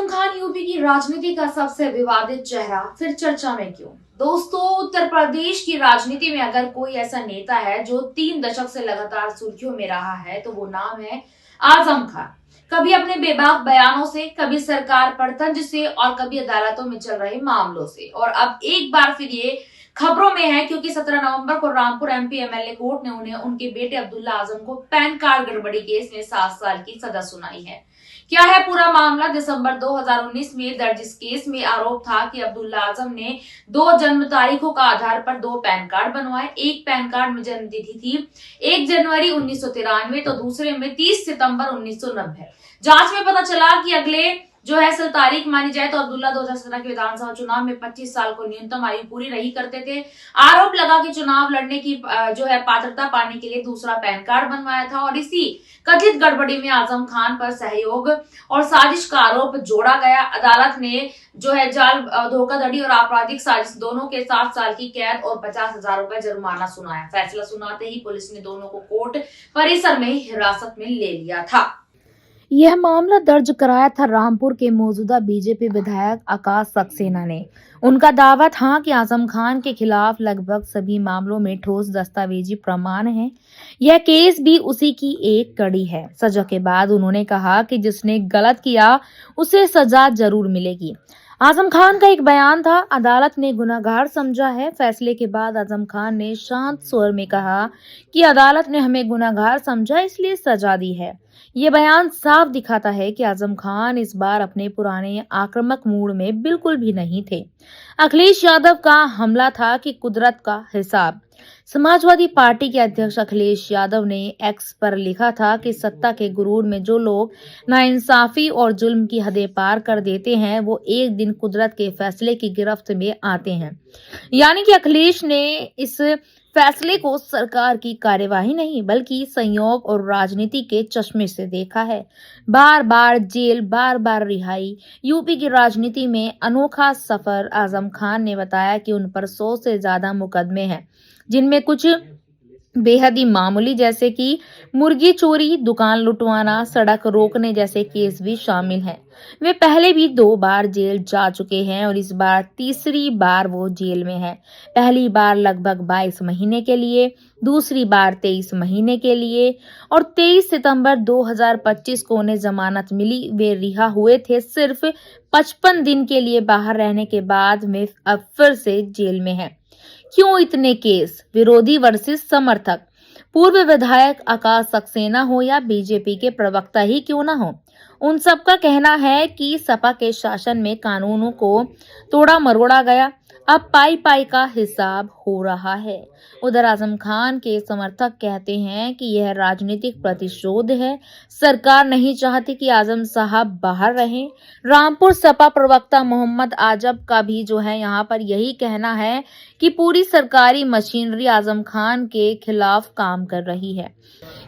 Azam Khan UP की राजनीति का सबसे विवादित चेहरा फिर चर्चा में क्यों? दोस्तों, उत्तर प्रदेश की राजनीति में अगर कोई ऐसा नेता है जो 3 दशक से लगातार सुर्खियों में रहा है तो वो नाम है आजम खान। कभी अपने बेबाक बयानों से, कभी सरकार पर तंज से और कभी अदालतों में चल रहे मामलों से, और अब एक बार फिर ये खबरों में है क्योंकि 17 नवंबर को रामपुर एमपी एमएलए कोर्ट ने उन्हें उनके बेटे अब्दुल्ला आजम को पैन कार्ड गड़बड़ी केस में 7 साल की सजा सुनाई है। क्या है पूरा मामला? दिसंबर 2019 में दर्ज इस केस में आरोप था कि अब्दुल्ला आजम ने 2 जन्म तारीखों का आधार पर 2 पैन कार्ड बनवाए। एक पैन कार्ड में जन्म तिथि थी 1 जनवरी 1993 तो दूसरे में 30 सितंबर 1990। जांच में पता चला कि अगले जो है असल तारीख मानी जाए तो अब्दुल्ला 2017 के विधानसभा चुनाव में 25 साल को न्यूनतम आयु पूरी नहीं करते थे। आरोप लगा कि चुनाव लड़ने की जो है पात्रता पाने के लिए दूसरा पैन कार्ड बनवाया था और इसी कथित गड़बड़ी में आजम खान पर सहयोग और साजिश का आरोप जोड़ा गया। अदालत ने जो है जाल, धोखाधड़ी और आपराधिक साजिश दोनों के 7 साल की कैद और 50,000 रुपए जुर्माना सुनाया। फैसला सुनाते ही पुलिस ने दोनों को कोर्ट परिसर में हिरासत में ले लिया था। यह मामला दर्ज कराया था रामपुर के मौजूदा बीजेपी विधायक आकाश सक्सेना ने। उनका दावा था कि आजम खान के खिलाफ लगभग सभी मामलों में ठोस दस्तावेजी प्रमाण हैं। यह केस भी उसी की एक कड़ी है। सजा के बाद उन्होंने कहा कि जिसने गलत किया उसे सजा जरूर मिलेगी। आजम खान का एक बयान था, अदालत ने गुनहगार समझा है। फैसले के बाद आजम खान ने शांत स्वर में कहा कि अदालत ने हमें गुनहगार समझा इसलिए सजा दी है। ये बयान साफ दिखाता है कि आजम खान इस बार अपने पुराने आक्रामक मूड में बिल्कुल भी नहीं थे। अखिलेश यादव का हमला था कि कुदरत का हिसाब। समाजवादी पार्टी के अध्यक्ष अखिलेश यादव ने एक्स पर लिखा था कि सत्ता के गुरूर में जो लोग नाइंसाफी और जुल्म की हदें पार कर देते हैं वो एक दिन कुदरत के फैसले की गिरफ्त में आते हैं। यानी कि अखिलेश ने इस फैसले को सरकार की कार्यवाही नहीं बल्कि संयोग और राजनीति के चश्मे से देखा है। बार बार जेल, बार बार रिहाई, यूपी की राजनीति में अनोखा सफर। आजम खान ने बताया कि उन पर 100 से ज्यादा मुकदमे हैं, जिनमें कुछ बेहद ही मामूली जैसे कि मुर्गी चोरी, दुकान लुटवाना, सड़क रोकने जैसे केस भी शामिल हैं। वे पहले भी 2 बार जेल जा चुके हैं और इस बार तीसरी बार वो जेल में है। पहली बार लगभग 22 महीने के लिए, दूसरी बार 23 महीने के लिए और 23 सितंबर 2025 को उन्हें जमानत मिली। वे रिहा हुए थे सिर्फ 55 दिन के लिए। बाहर रहने के बाद में अब फिर से जेल में है। क्यों इतने केस? विरोधी वर्सेस समर्थक। पूर्व विधायक आकाश सक्सेना हो या बीजेपी के प्रवक्ता ही क्यों ना हो, उन सबका कहना है कि सपा के शासन में कानूनों को तोड़ा मरोड़ा गया। अब पाई पाई का हिसाब हो रहा है। उधर आजम खान के समर्थक कहते हैं कि यह राजनीतिक प्रतिशोध है। सरकार नहीं चाहती कि आजम साहब बाहर रहें। रामपुर सपा प्रवक्ता मोहम्मद आजब का भी जो है यहाँ पर यही कहना है कि पूरी सरकारी मशीनरी आजम खान के खिलाफ काम कर रही है।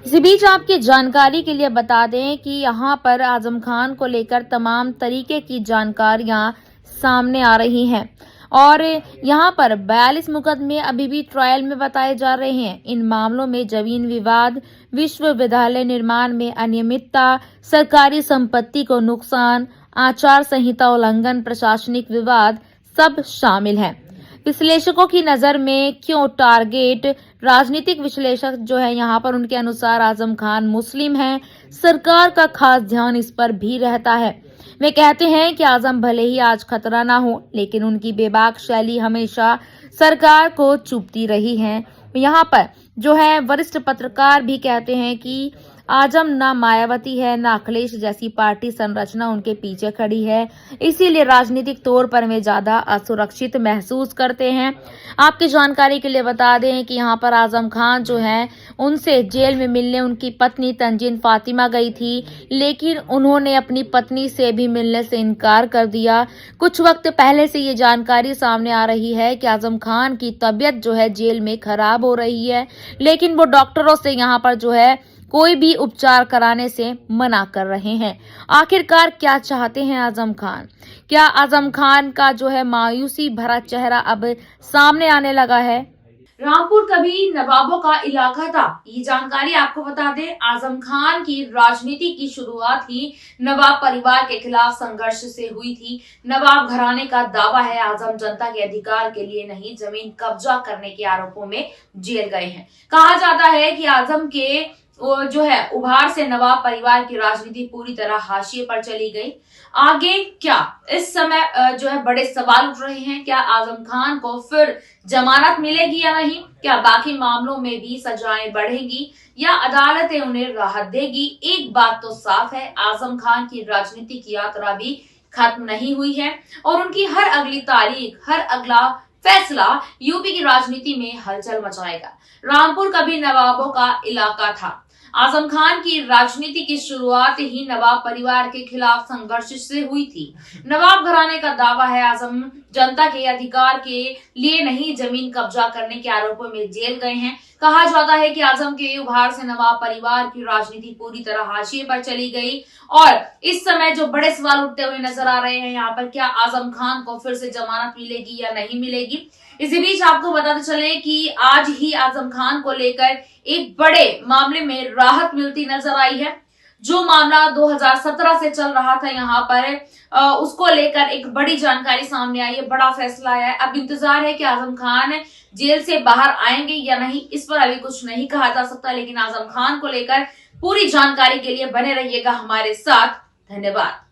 इसी बीच आपकी जानकारी के लिए बता दें कि यहाँ पर आजम खान को लेकर तमाम तरीके की जानकारियां सामने आ रही हैं और यहाँ पर 42 मुकदमे अभी भी ट्रायल में बताए जा रहे हैं। इन मामलों में जमीन विवाद, विश्वविद्यालय निर्माण में अनियमितता, सरकारी संपत्ति को नुकसान, आचार संहिता उल्लंघन, प्रशासनिक विवाद सब शामिल हैं। विश्लेषकों की नजर में क्यों टारगेट? राजनीतिक विश्लेषक जो है यहाँ पर उनके अनुसार आजम खान मुस्लिम हैं। सरकार का खास ध्यान इस पर भी रहता है। वे कहते हैं कि आजम भले ही आज खतरा ना हो लेकिन उनकी बेबाक शैली हमेशा सरकार को चुभती रही है। यहाँ पर जो है वरिष्ठ पत्रकार भी कहते हैं कि आजम ना मायावती है ना अखिलेश जैसी पार्टी संरचना उनके पीछे खड़ी है, इसीलिए राजनीतिक तौर पर वे ज्यादा असुरक्षित महसूस करते हैं। आपकी जानकारी के लिए बता दें कि यहाँ पर आजम खान जो है उनसे जेल में मिलने उनकी पत्नी तंजीन फातिमा गई थी, लेकिन उन्होंने अपनी पत्नी से भी मिलने से इनकार कर दिया। कुछ वक्त पहले से ये जानकारी सामने आ रही है कि आजम खान की तबीयत जो है जेल में खराब हो रही है, लेकिन वो डॉक्टरों से यहाँ पर जो है कोई भी उपचार कराने से मना कर रहे हैं। आखिरकार क्या चाहते हैं आजम खान? क्या आजम खान का जो है मायूसी भरा चेहरा अब सामने आने लगा है? रामपुर कभी नवाबों का इलाका था। ये जानकारी आपको बता दें, आजम खान की राजनीति की शुरुआत ही नवाब परिवार के खिलाफ संघर्ष से हुई थी। नवाब घराने का दावा है आजम जनता के अधिकार के लिए नहीं, जमीन कब्जा करने के आरोपों में जेल गए हैं। कहा जाता है कि आजम के जो है उभार से नवाब परिवार की राजनीति पूरी तरह हाशिए पर चली गई। आगे क्या, इस समय जो है बड़े सवाल उठ रहे हैं। क्या आजम खान को फिर जमानत मिलेगी या नहीं? क्या बाकी मामलों में भी सजाएं बढ़ेगी या अदालतें उन्हें राहत देगी? एक बात तो साफ है, आजम खान की राजनीतिक यात्रा भी खत्म नहीं हुई है और उनकी हर अगली तारीख, हर अगला फैसला यूपी की राजनीति में हलचल मचाएगा। रामपुर कभी नवाबों का इलाका था। आजम खान की राजनीति की शुरुआत ही नवाब परिवार के खिलाफ संघर्ष से हुई थी। नवाब घराने का दावा है आजम जनता के अधिकार के लिए नहीं, जमीन कब्जा करने के आरोपों में जेल गए हैं। कहा जाता है कि आजम के उभार से नवाब परिवार की राजनीति पूरी तरह हाशिए पर चली गई और इस समय जो बड़े सवाल उठते हुए नजर आ रहे हैं यहाँ पर, क्या आजम खान को फिर से जमानत मिलेगी या नहीं मिलेगी? इसी बीच आपको बताते चले कि आज ही आजम खान को लेकर एक बड़े मामले में राहत मिलती नजर आई है। जो मामला 2017 से चल रहा था यहाँ पर, उसको लेकर एक बड़ी जानकारी सामने आई है, बड़ा फैसला आया है। अब इंतजार है कि आजम खान जेल से बाहर आएंगे या नहीं, इस पर अभी कुछ नहीं कहा जा सकता, लेकिन आजम खान को लेकर पूरी जानकारी के लिए बने रहिएगा हमारे साथ। धन्यवाद।